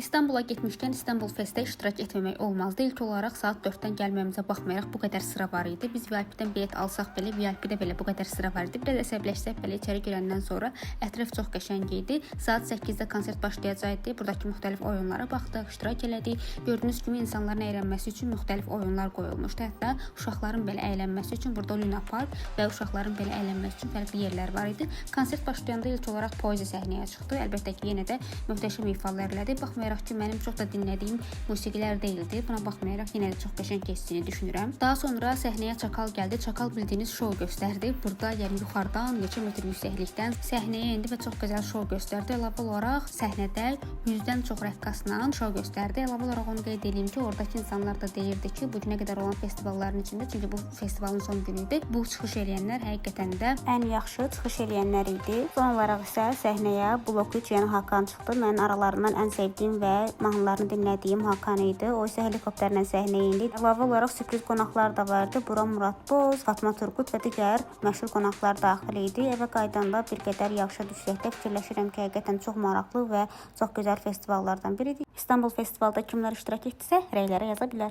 İstanbula getmişkən İstanbul Fest'ə iştirak etməmək olmazdı. İlk olaraq saat 4-dən gəlməyimizə baxmayaraq bu qədər sıra var idi. Biz VIP-dən bilet alsaq belə, VIP-də belə bu qədər sıra var idi. Biraz əsəbləşsək belə içəri girəndən sonra ətraf çox qəşəng idi. Saat 8-də konsert başlayacaqdı. Buradakı müxtəlif oyunlara baxdıq, iştirak elədik. Gördüyünüz kimi insanların əylənməsi üçün müxtəlif oyunlar qoyulmuşdu. Hətta uşaqların belə əylənməsi üçün burada Luna Park və uşaqların belə əylənməsi üçün fərqli yerlər var idi. Konsert başlayanda ilk olaraq poeziya səhnəyə çıxdı. Əlbəttə ki, yenə də möhtəşəm ifalar elədi. Baxmayaraq ki, mənim çox da dinlədiyim musiqilər deyildi. Buna baxmayaraq yenə də çox qəşəng keçdiyini düşünürəm. Daha sonra səhnəyə Çakal gəldi. Çakal bildiyiniz şou göstərdi. Burada yəni yuxarıdan neçə metr yüksəklikdən səhnəyə endi və çox gözəl şou göstərdi. Əlavə olaraq səhnədə 100-dən çox rəqqasla şou göstərdi. Əlavə olaraq onu qeyd edeyim ki, oradakı insanlar da deyirdi ki, bu günə qədər olan festivalların içində, çünki bu festivalın son günü idi, bu çıxış eləyənlər həqiqətən də ən yaxşı çıxış eləyənlər idi. Son olaraq isə səhnəyə Blok 3, yəni Hakan çıxdı. Mən aralarından ən sevdiyim və mahnılarını dinlədiyim Hakan idi. O isə helikopterlə səhnəyə indi. Əlavə olaraq sürpriz qonaqlar da vardı. Bura Murad Boz, Fatma Turqut və digər məşhur qonaqlar daxil idi. Evə qaydanda bir qədər yağışa düşsəkdə fikirləşirəm ki, həqiqətən çox maraqlı və çox gözəl festivallardan biridir. İstanbul festivalda kimlər iştirak etdisə, rəylərə yaza bilər.